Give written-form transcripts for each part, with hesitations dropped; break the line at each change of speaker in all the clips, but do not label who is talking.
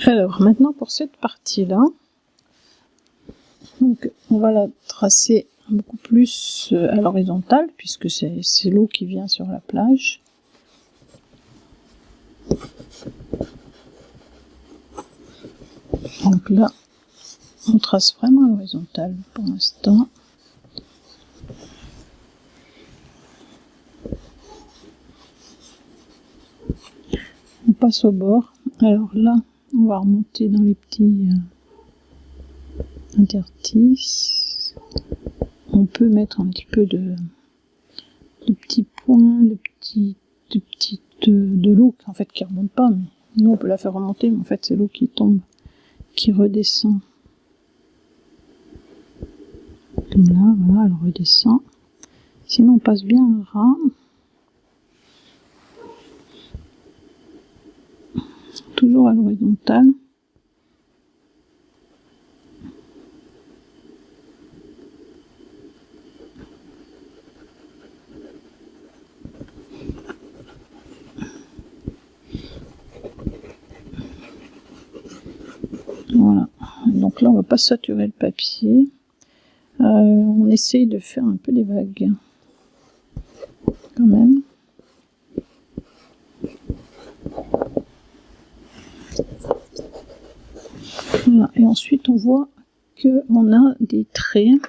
Alors maintenant pour cette partie-là, donc on va la tracer beaucoup plus à l'horizontale puisque c'est l'eau qui vient sur la plage. Donc là, on trace vraiment à l'horizontale pour l'instant. On passe au bord. Alors là, on va remonter dans les petits interstices. On peut mettre un petit peu de petits points, de l'eau en fait qui remonte pas. Mais nous on peut la faire remonter, mais en fait c'est l'eau qui tombe, qui redescend. Comme là, voilà, elle redescend. Sinon on passe bien un ras. Toujours à l'horizontale. Voilà. Donc là on va pas saturer le papier. On essaye de faire un peu des vagues. Quand même. Voilà. Et ensuite on voit qu'on a des traits,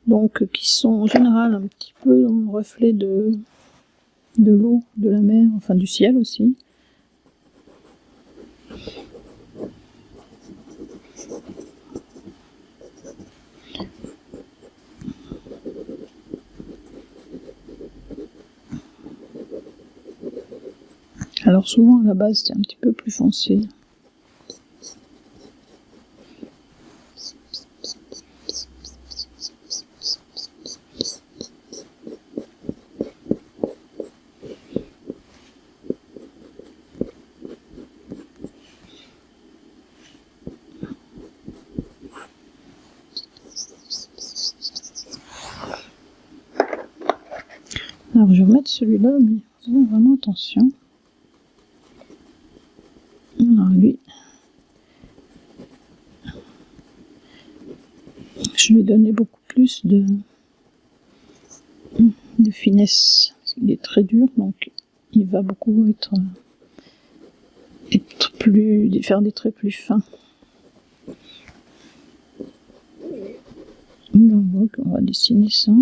donc qui sont en général un petit peu dans le reflet de l'eau, de la mer, enfin du ciel aussi. Alors souvent à la base c'est un petit peu plus foncé. Alors je vais remettre celui-là, mais faisons vraiment attention. Alors lui, je vais donner beaucoup plus de finesse. Il est très dur, donc il va beaucoup faire des traits plus fins. Donc on va dessiner ça.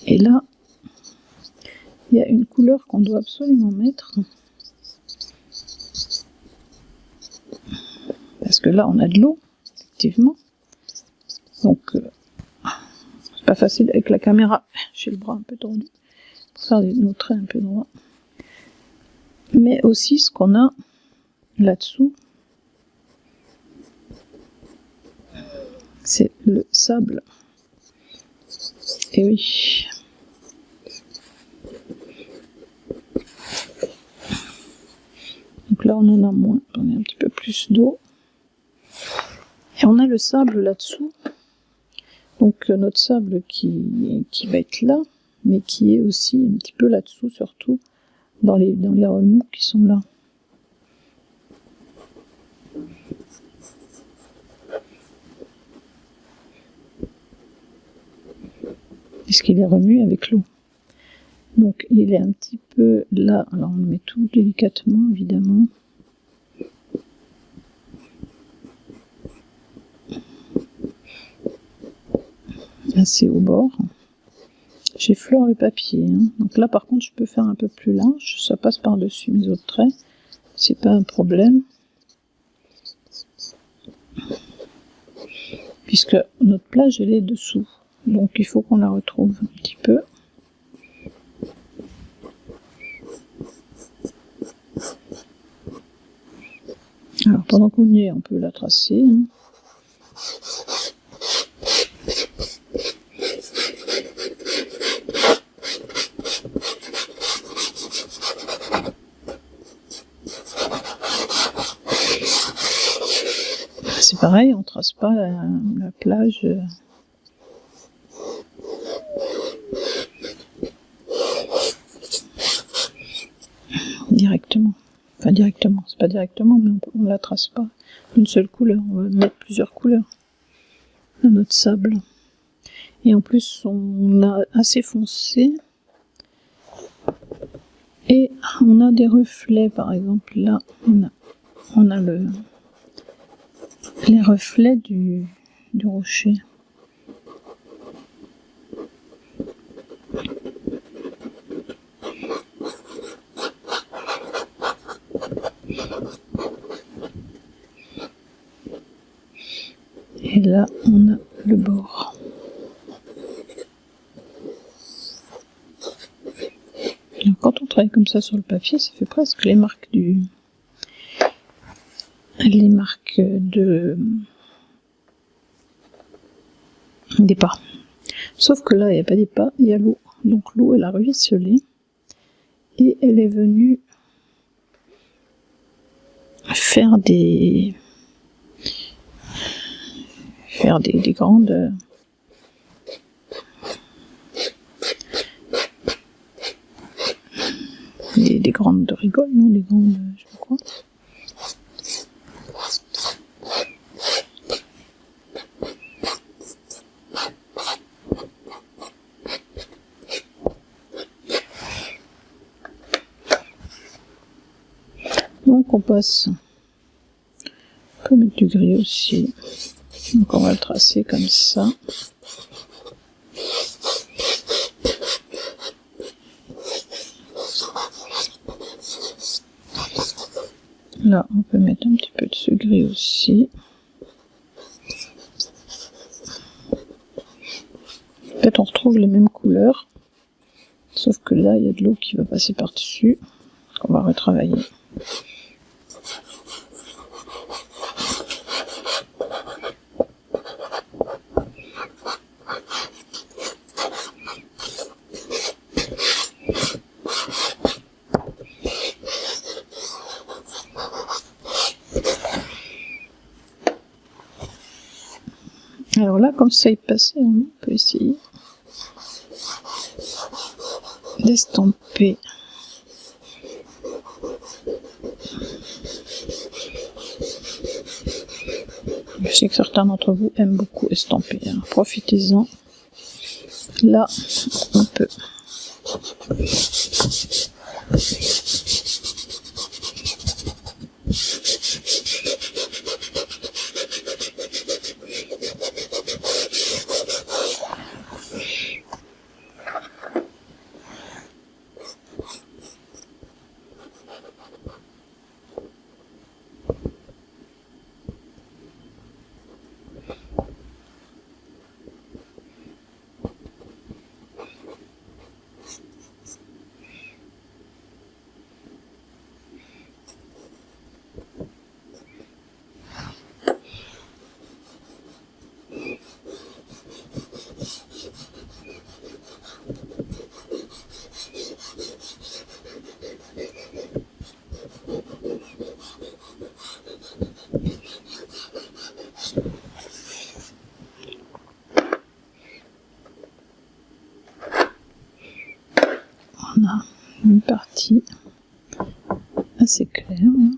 Et là, il y a une couleur qu'on doit absolument mettre. Parce que là, on a de l'eau, effectivement. Donc, c'est pas facile avec la caméra. J'ai le bras un peu tendu pour faire nos traits un peu droits. Mais aussi, ce qu'on a là-dessous, c'est le sable. Et oui. Donc là, on en a moins. On a un petit peu plus d'eau. Et on a le sable là-dessous. Donc notre sable qui va être là, mais qui est aussi un petit peu là-dessous, surtout dans les remous qui sont là. Puisqu'il est remué avec l'eau. Donc il est un petit peu là. Alors on le met tout délicatement, évidemment. Assez au bord. J'effleure le papier. Hein. Donc là par contre je peux faire un peu plus large. Ça passe par-dessus mes autres traits. C'est pas un problème. Puisque notre plage elle est dessous. Donc il faut qu'on la retrouve un petit peu. Alors pendant qu'on y est, on peut la tracer. Hein. pareil, on trace pas la plage. Directement. Enfin directement, c'est pas directement, mais on la trace pas d'une seule couleur. On va mettre plusieurs couleurs dans notre sable. Et en plus, on a assez foncé. Et on a des reflets, par exemple, là, on a les reflets du rocher. Et là, on a le bord. Alors, quand on travaille comme ça sur le papier, ça fait presque les marques des pas. Sauf que là, il n'y a pas des pas, il y a l'eau. Donc l'eau, elle a ruisselé et elle est venue faire des grandes des grandes rigoles, non, des grandes, je sais pas quoi. Donc on passe, on peut mettre du gris aussi, donc on va le tracer comme ça. Là on peut mettre un petit peu de ce gris aussi. En fait on retrouve les mêmes couleurs, sauf que là il y a de l'eau qui va passer par dessus, qu'on va retravailler. Alors là, comme ça est passé, on peut essayer d'estamper. Je sais que certains d'entre vous aiment beaucoup estamper, alors profitez-en. Là, on peut. On a une partie assez claire. Là.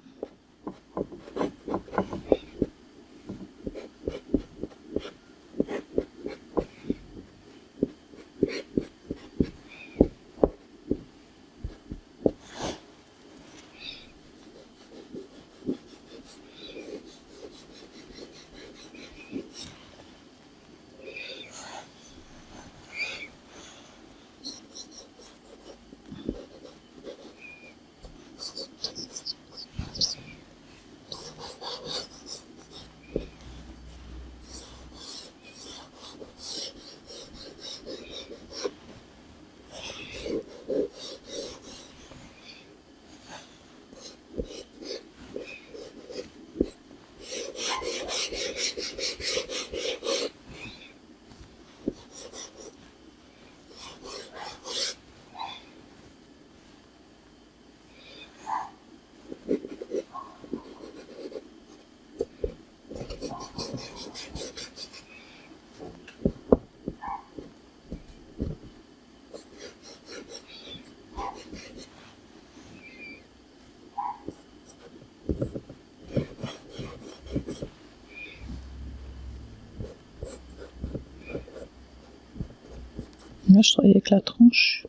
Là, je travaille avec la tranche.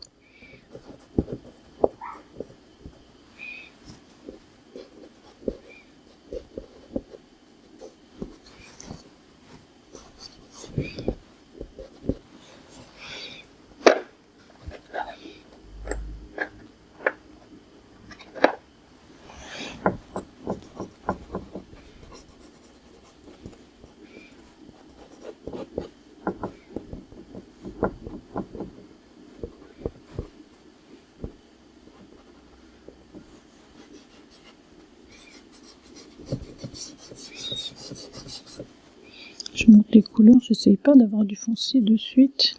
Je monte les couleurs, j'essaye pas d'avoir du foncé de suite.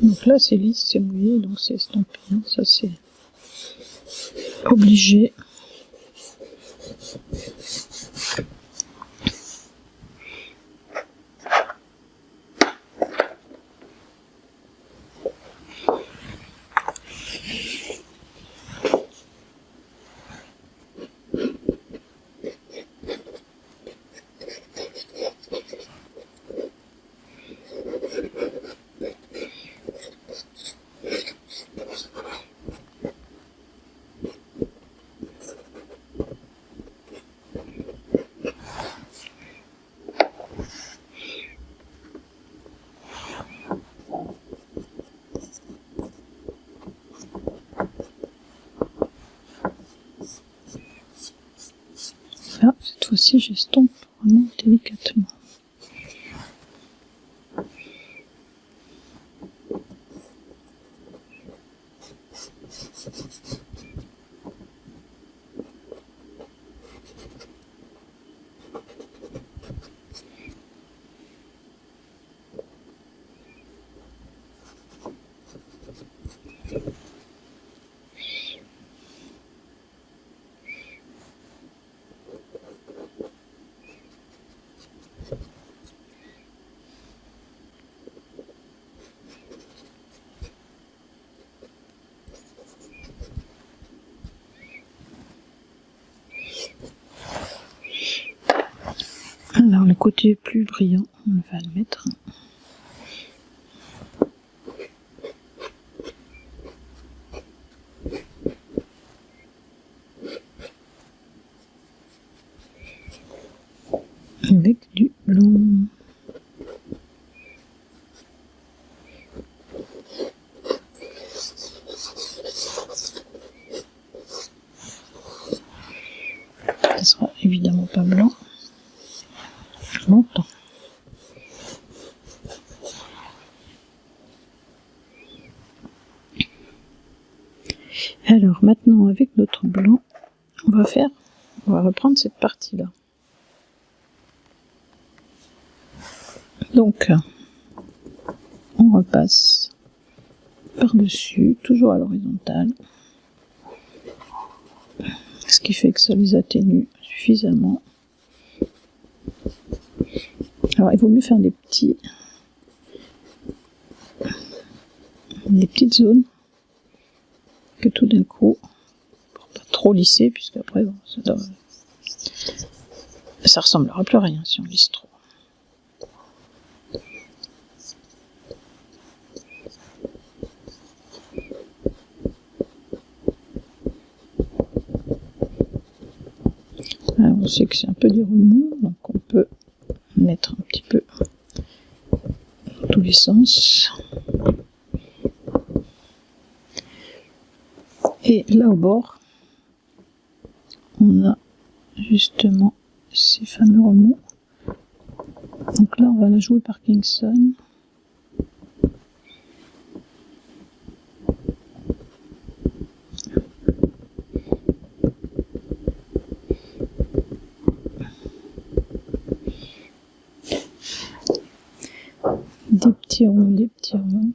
Donc là c'est lisse, c'est mouillé, donc c'est estampé, hein. Ça c'est obligé. Là, cette fois-ci, j'estompe vraiment délicatement. Alors le côté plus brillant, on va le mettre. Avec du blanc. Ça sera évidemment pas blanc longtemps. Alors maintenant avec notre blanc, on va reprendre cette partie-là. Donc on repasse par-dessus, toujours à l'horizontale, ce qui fait que ça les atténue suffisamment. Alors il vaut mieux faire des petites zones que tout d'un coup, pour pas trop lisser, puisque après bon, ça ressemblera plus à rien si on lisse trop. Alors on sait que c'est un peu des remous, donc on peut mettre un petit peu dans tous les sens. Et là au bord, on a justement ces fameux remous. Donc là on va la jouer par Kingston. Des petits ronds, des petits ronds.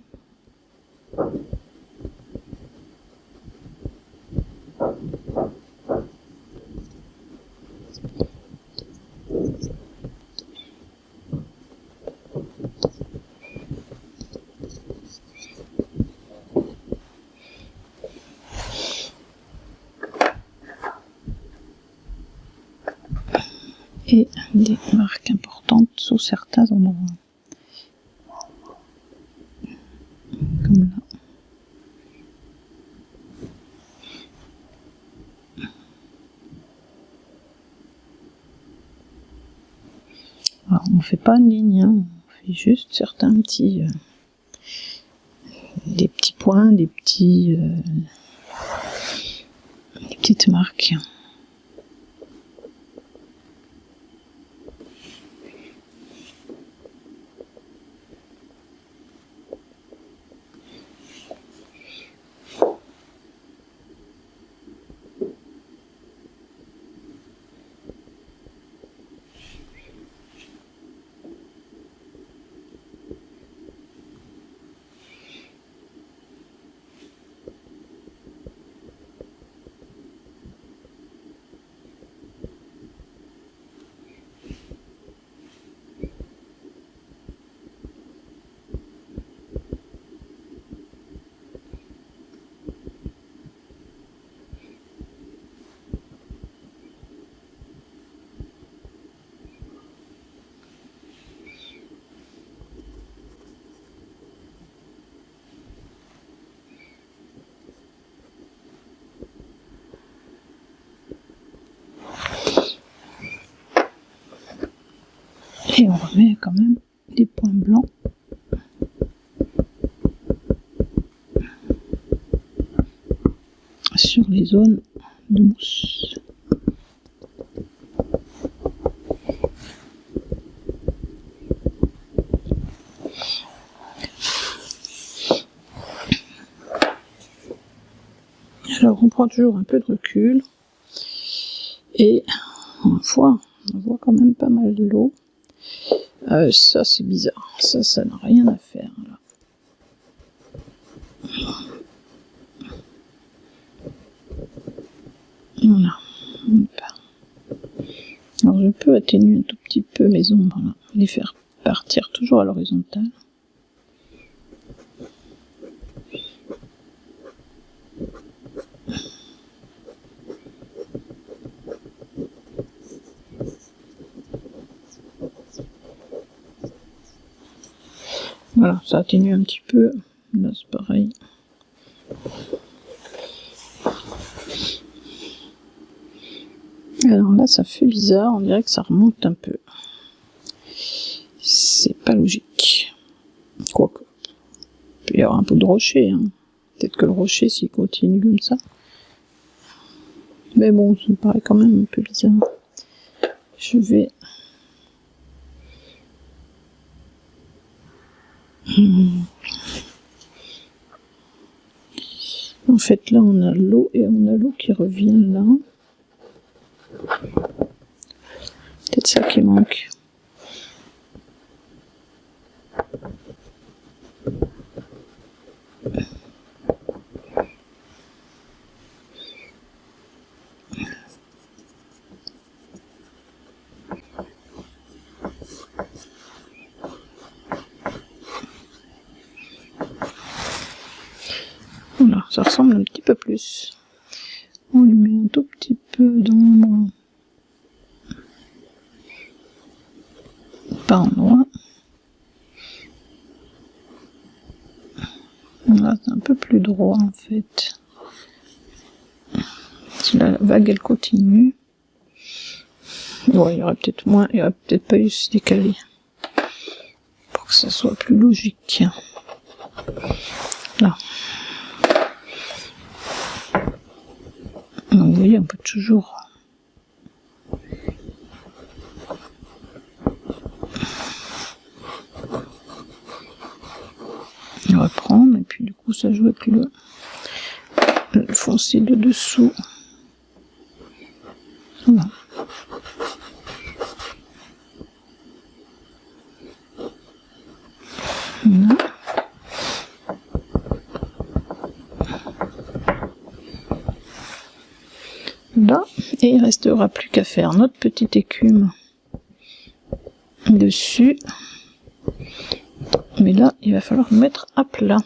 Et des marques importantes sous certains endroits. Comme là. Alors, on ne fait pas une ligne, hein, on fait juste certains petits... des petits points, des petites marques. Et on remet quand même des points blancs. Sur les zones de mousse. Alors on prend toujours un peu de recul et on voit quand même pas mal de l'eau. Ça c'est bizarre, ça n'a rien à faire là. Voilà. Alors je peux atténuer un tout petit peu mes ombres, là. Les faire partir toujours à l'horizontale. Voilà, ça atténue un petit peu. Là c'est pareil. Alors là ça fait bizarre, on dirait que ça remonte un peu. C'est pas logique. Quoique. Il peut y avoir un peu de rocher. Hein. Peut-être que le rocher s'il continue comme ça. Mais bon, ça me paraît quand même un peu bizarre. Je vais... En fait, là, on a l'eau et on a l'eau qui revient là. Peut-être ça qui manque. Voilà, ça ressemble un petit peu plus. On lui met un tout petit peu d'ombre. Par endroit. Là, c'est un peu plus droit en fait. Si la vague elle continue. Ouais, il y aurait peut-être moins, il y aurait peut-être pas eu ce décalé. Pour que ça soit plus logique. Là. Donc, vous voyez, on peut toujours reprendre, et puis du coup ça joue avec le foncé de dessous. Voilà. Voilà. là, et il restera plus qu'à faire notre petite écume dessus. Mais là, il va falloir mettre à plat.